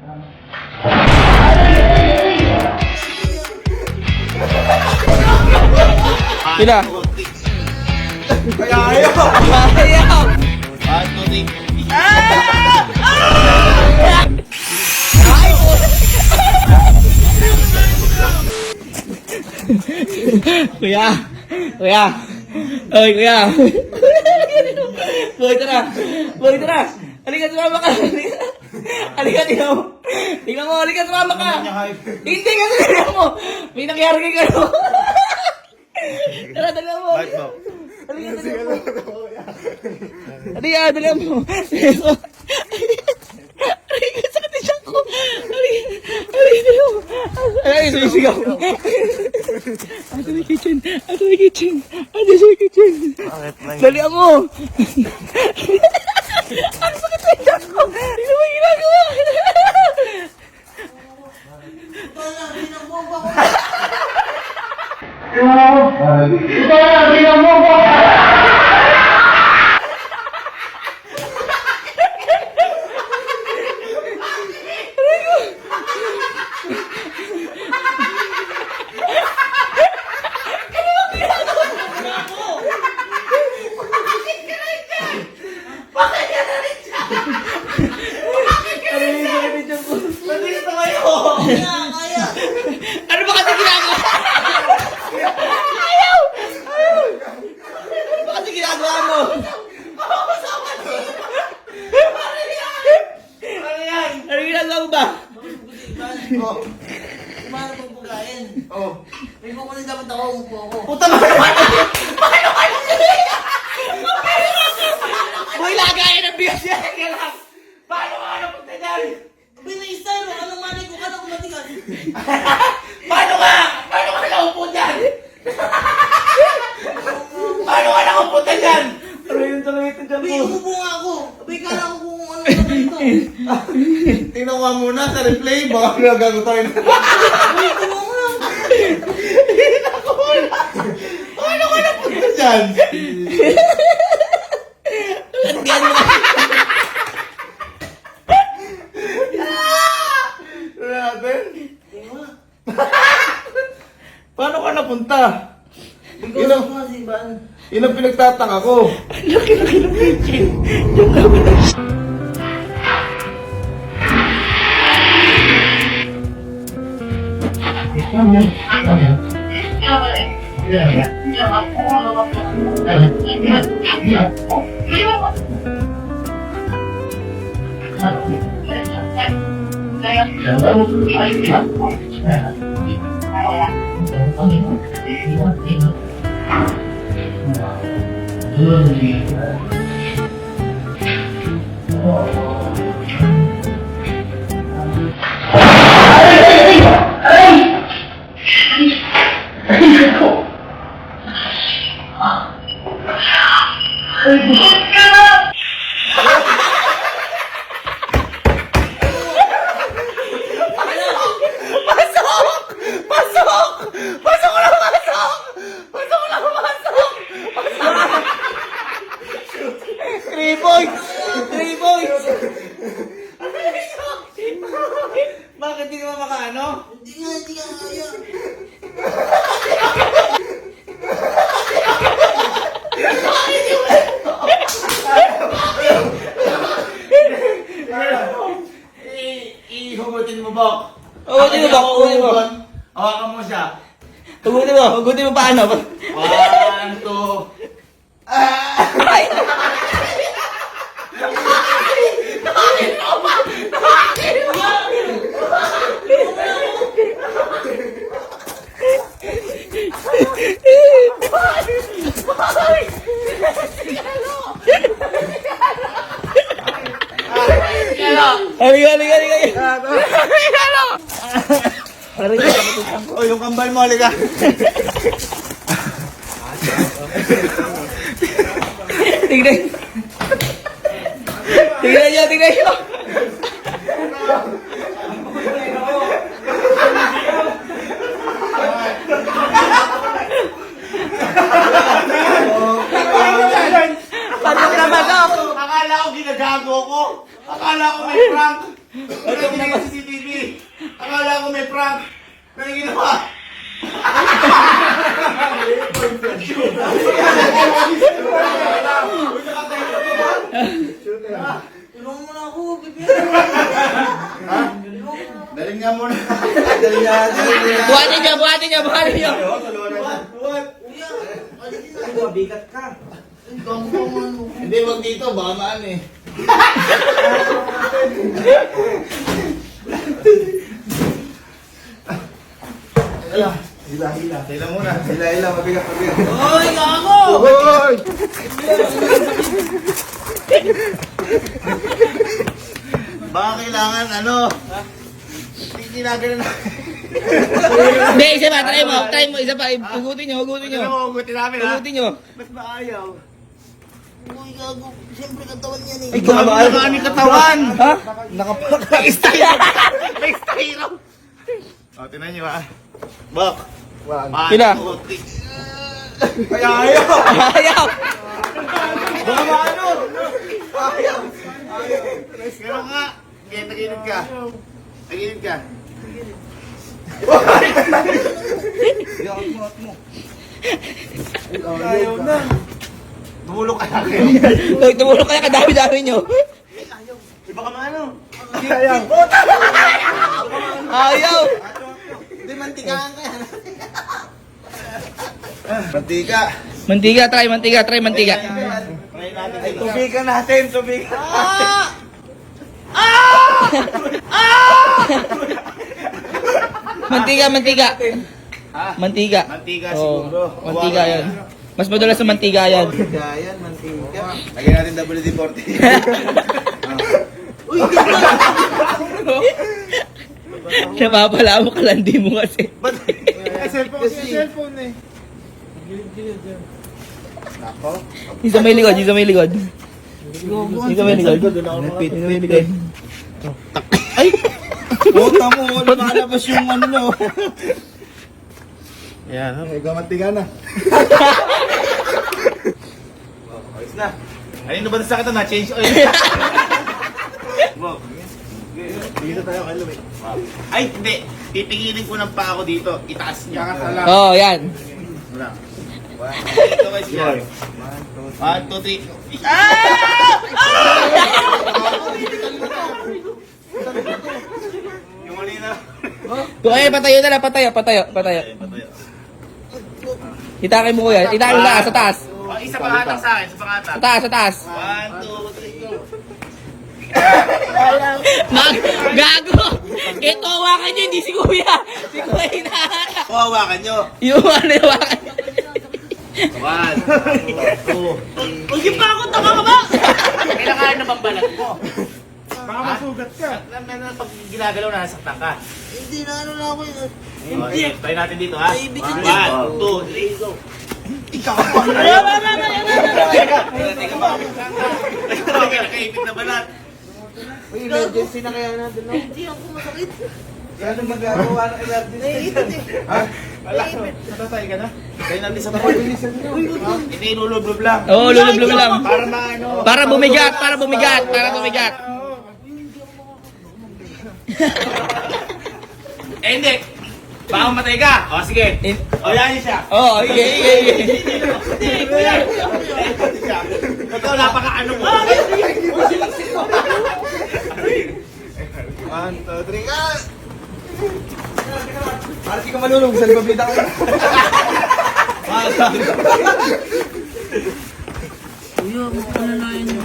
Ina. Ayaw! Ayaw! Kuya! Kuya! Oy, kuya! Boy, tara! Boy, tara! Halika, sumama ka! Halika, tingnan mo! Tingnan mo, halika, sumama ka! Hindi ka, tingnan mo! May nangyari kay kayo! Tara, dala mo! Halika, dala mo! Halika, dala mo! Halika, sakit na siya ko! Halika, dala mo! Ay, sumisigaw! Ato may kitchen! Ato may kitchen! Ato may kitchen! Dali mo! Ano sakit na siya ko? Hindi mo ginagawa! Ano ba kasi ginagawa? Ayaw! Ayaw! Ano ba kasi ginagawa mo? Ano ginagawa mo ba? Kumano pang bugayin? May kukunin dapat ako, umupo ako. Puta mo! Paano kayo? Boy, lagayan ang bigas niya! Paano ka napunta dyan? Binaistaro, anong manay ko? Kala ko matigas. Paano ka? Paano ka naupo dyan? Paano ka nakapunta dyan? Ano yung talaga ito dyan Abay, po? umupo nga ako. Abay, kala ko kung ano naman ito. Tingnan ko muna sa replay, baka nagago tayo na. Abay, tingnan mo lang. Paano ka napunta dyan? Lagyan mo! Ano natin? Tingnan mo. Paano ka napunta? Ikaw sa mga simbahan. Yun ang pinagtataka ko. Laki-laki ng kitchen! Yung kabila. Three points! Bakit di ka ba makaano? Hindi nga kaya. Ihugutin mo, Bok. Hugutin mo, Bok. Hugutin mo. Hawakan mo siya. Hugutin mo paano? 1, 2. Ay! Halika. Oh, yung kambal mo, halika. Tignan nyo. Patok naman ako. Akala ko ginagago ko. Akala ko may prank. Wala yung CCTV. Akala ko may prank. Ano yung ginawa? Tulungan mo na ako, Bibi. Daling nga muna. Daling nga. Buhatin niyo, buhatin niyo, buhatin niyo. Kuya, alisin na. Mabigat ka. Ang gambang ano. Hindi, wag dito. Baka maan eh. Hila. Hila muna. Hila. Mabigat. Hoy, gago! Hoy! Baka kailangan ano? Hindi ginagano na. Hindi, isa pa, try mo, isa pa. Hugutin niyo. Ano mo, hugutin namin ha? Hugutin niyo. Ba't ba ayaw? Hoy, gago. Siyempre katawan yan eh. Ay, gago na aming katawan! Ha? May styro! O, tinan nyo ha. Bak! Pila? Ay, ayaw! Ayaw! Baka maano? Ayaw! Pero nga, kaya tagilid ka. Tagilid ka. Ayaw na. Tumulong ka lang kayo. Hoy, tumulong kaya kadami-dami niyo. Baka maano? Ayaw. Ayaw! Hindi, mantikaan ka yan. Mantika. Mantiga, try mantiga. Try natin. Ay, tubigan natin. Mantiga. Ha? Mantiga. Mantika Oo, siguro. mantiga yan. Mas madalas sa mantiga yan. Yan, mantika. Lagyan natin WD-40. Uy, hindi mo. Napapala mo kalandi mo kasi. Ba't? Cellphone eh. Nako. Isa may likod. Isa may likod. Ay! Puta mo, lumalabas yung ano no. Yan, okay, gamantiga na. Ayos na. Ayun ba na sa kita na? Change oil. Dito tayo kay Louie. Ay, hindi. Pipigilin ko ng pa ako dito. Itaas niya. Oo, oh, yan. Wala. Dito guys yan. 1, 2, 3. Ah! Yung mali na. Okay, patayo na lang. Patayo. Itakin mo ko yan. Itakin mo sa taas. Oh, isa pang hatang sa akin. Isa pang hatang. Sa taas. 1, 2, 3, go. Gago! Ito, hawakan nyo, hindi si Kuya. Si Kuya hinahanap. Hawakan nyo. Yung hawakan nyo. 1, 2, 3. Huwag yung pa ako, tama ka ba? Kailangan na bang balat mo? Baka masugat ka. Pag ginagalaw na, nasaktan ka. Hindi na ano na ako yun. Hindi. Try natin dito ha. Ay, bitin 1, 2, 3, go. Ikaw pa. Teka ba? Nakaipit na balat. Uy, emergency na kaya natin. Hindi ako masakit. Ano magagawa ng emergency? Ha? Natatay ka na? Try natin sa balat. Hindi, inulublob lang. Oo, lulublob lang. Para maano. Para bumigat. Eh, hindi. Baka matay ka. O, sige. O, yan siya. Oo, sige. Ikaw, napaka-ano mo. 1, 2, 3, ka! Para di ka malulog, sa libabida ka. Kuya, magpananayan nyo.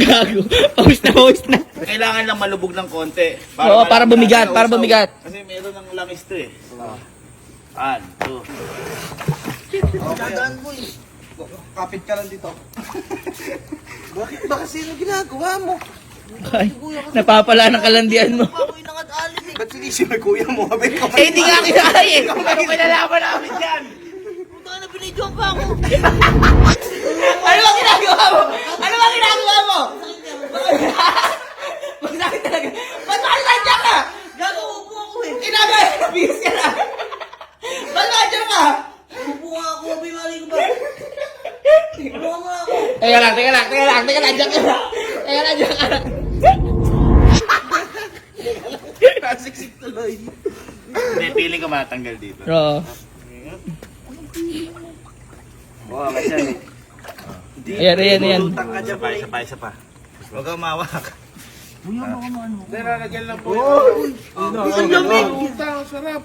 Gago. Pawis na. Kailangan lang malubog ng konti. Oo, para bumigat. Kasi meron ng langis to eh. 1, 2. Dadaan mo eh. Kapit ka lang dito. Bakit ba kasi ano ginagawa mo? Ay, napapala ng kalandian mo. Ako yung nakadaalim eh. Ba't sinisip may kuya mo? Eh, hindi nga kinakaya eh. Ano kinalaman namin dyan? Puta na, binidyoan pa ako. Ano ba ginagawa mo? Magsakit talaga. Ba't nakasandya ka? Gago, upo ako eh. Kinagaya, nabihis ka na. Ba't nakasandya ka? Upo nga ako, bimali ko ba? Upo nga ako. Teka lang. Diyan ka lang. Hindi, feeling ko matanggal dito. Oo. Oo, kasi yan eh. Ayan. Tutang ka dyan pa, isa pa. Huwag kang mawak. Hindi, lalagyan lang po. Ang lamig! Ang sarap.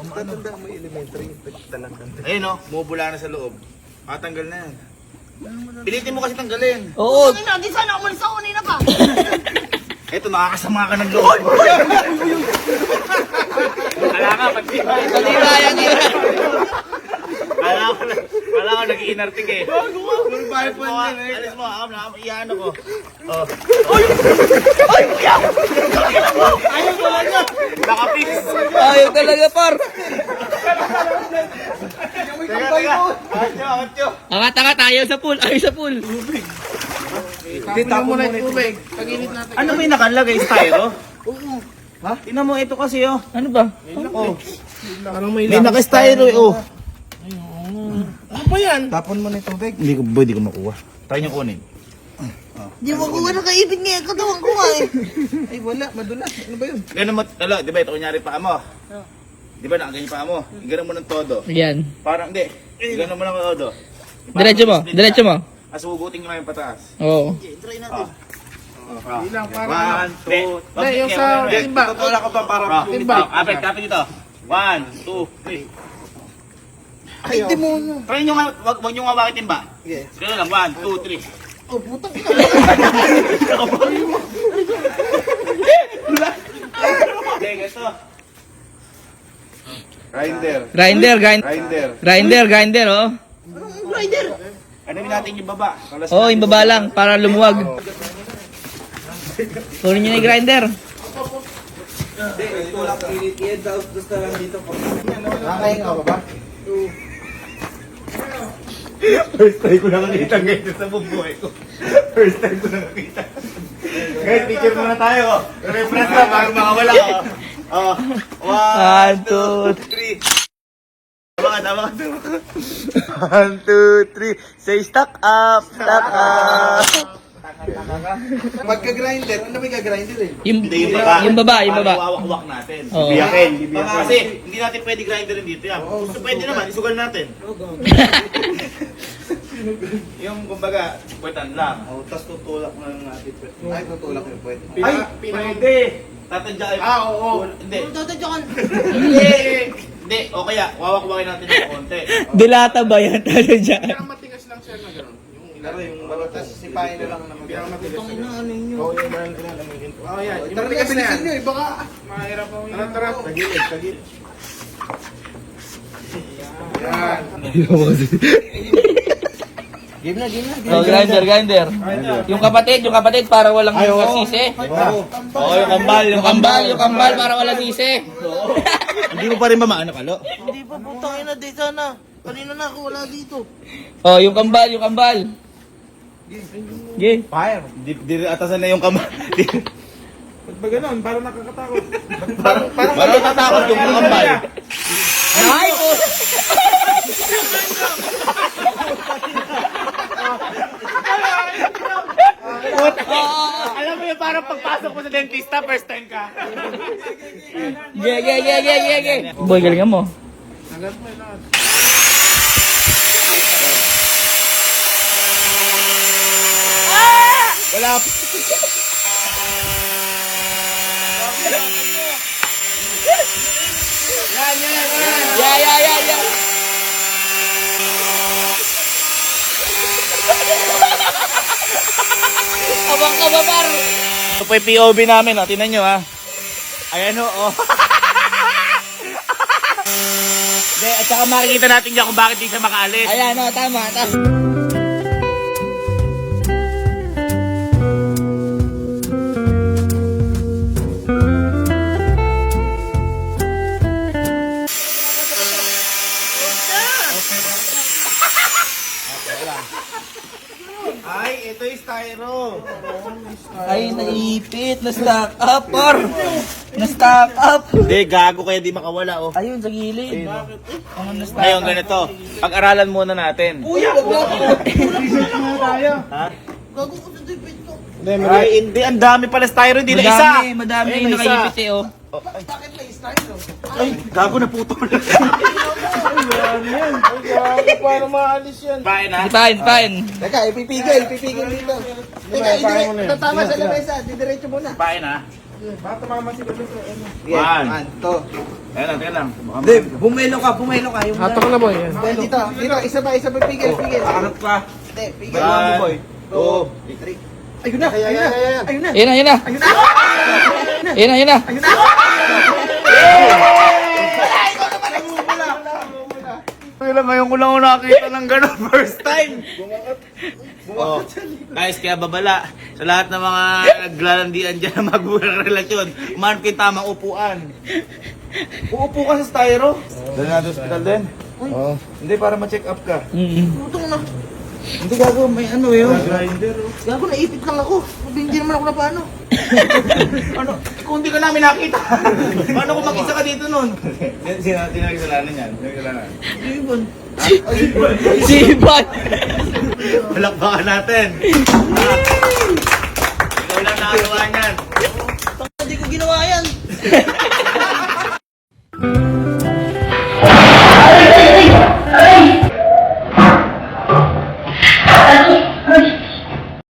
Matanda mo elementary. Ayun o, bumubula na sa loob. Matanggal na yan. Pilitin mo kasi tanggalin. Oo. Hindi sana umalis ako kanina pa. Eto, nakakasama ka ng loob. Kala ka, Kanina, yan. Kala ka nag-iinartik eh. Alis mo, iyan ako. Oh. Ayaw talaga. Nakapis. Ayaw talaga, par. Teka. Angat nyo. Angat, ayaw sa pool. Tapon mo na yung tubig. Pag-init natin. Ano may nakalagay? Styro? Oo. Ha? Tingnan mo, ito kasi oh. Ano ba? Oh. Parang may May naka-styro eh, oh. Ano ba yan? Tapon mo na yung tubig. Hindi ko makuha. Tayo niyo kunin. Di mo ko nakaibig nga yung katawan ko nga eh. Ay, wala. Madulas. Ano ba yun? Ganun mo, di ba ito kunyari paa mo? Di ba nakaganyan paa mo? Ganun mo ng todo. Yan. Parang hindi. Ganun mo ng todo. Diretso mo. Asugutin mo na yung pataas. Oo. Try natin. Bilang para. 1, 2, Hindi, yung sa timba. Tutulak ko pa para Timba. Kapit dito. 1, 2, 3. Ay, di mo. Try nyo nga, wag nyo nga bakit timba. Yes. Ganun lang, 1, 2, 3. Oh, putang ina. Okay, ganito. Grinder. Grinder, oh. Rider! Ano natin yung baba? Oo, yung baba lang, para lumuwag. Kunin nyo na yung grinder. Nakahinga ka ba? First time ko nakakita ngayon sa bubuhay ko. First time ko nakakita. Guys, picture muna tayo. Reference lang bago makawala. Oh. 1, 2, 3. Tama ka. 1, 2, 3. Say stock up. Magka-grinder. Ano may ka-grinder eh? Yung baba. Wawak-wak natin. Oo. Biyakin. Kasi hindi natin pwede grinderin dito yan. Gusto pwede naman, isugal natin. Yung kumbaga, puwetan lang. Tapos tutulak na lang natin. Ay, tutulak yung pwede. Ay, pwede. Tatadya kayo. Oo. Hindi. Tatadyakan. Hindi. O kaya, wawak-wakin natin ng konti. Dilata ba yan? Talo dyan. Matigas lang siya na gano'n. Pero yung matigas, sipahin na lang naman. Pinakamatigas. Oo, yung ilalamihin ko. Oo, yan. Yung matigas na yan. Baka mahirap ako yun. Tara. Tagilid. Yan. Game na. Oh, grinder. Yung kapatid para walang sisi. Oo, yung Yung kambal para walang sisi. Hindi mo pa rin ba maano kalo? Hindi pa putang ina di sana. Kanina na ako wala dito. Oh, yung kambal. Game. Fire. Di atasan na yung kamay. Ba't ba gano'n? Parang nakakatakot. Parang natatakot yung kambal. Ay, po. Alam mo yung parang pagpasok mo sa dentista, first time ka. Ge. Boy, galingan mo. Wala. Yeah. Abang ka ba, par? Ito po yung POV namin, oh. Tingnan nyo, ha. Ayan, oh. Hindi, at saka makikita natin dyan kung bakit di siya makaalis. Ayan, oh, tama. Ay, ito yung styro. Ay, naipit. Na-stack up, par. Na-stack up. Hindi, gago kaya di makawala, oh. Ayun, sa gilid. Ngayon, ganito. Pag-aralan muna natin. Uy, wag na ako. Ha? Gago ko sa tipid ko. Ay, hindi. Ang dami pala styro. Hindi na isa. Madami Ayun, yung isa. nakaipit eh, oh. Bakit may style? Ay, gago na puto na. Ay, paano maalis yan? Bahay na. Fine. Teka, ipipigil dito. Teka, tatama sa lamesa. Didiretso muna. Bahay na. Baka tumama si Lolo sa ano. One. To. Teka lang. Hindi, bumelo ka. Yung Hatak na boy. Dito, isa pa, pigil. Harap ka. Hindi, pigil. One, two, Three. Ayun na. Ayun na. Ngayon ko lang ako nakakita ng gano'n first time. Oh, guys, kaya babala sa lahat ng mga naglalandian dyan na magbulang relasyon, umanap kayo tamang upuan. Uupo ka sa styro. Dali natin hospital din. Hindi, para ma-check up ka. Putong na. Hindi gago, may ano yun. Grinder. Gago, naipit lang ako. Hindi naman ako na paano. Ano? Kung hindi ka namin nakita. Paano kung mag-isa ka dito nun? Sinagkasalanan yan. Sinagkasalanan. Ibon. Si Ivan. Palakpakan natin. Ikaw lang nakagawa niyan. Hindi ko ginawa yan.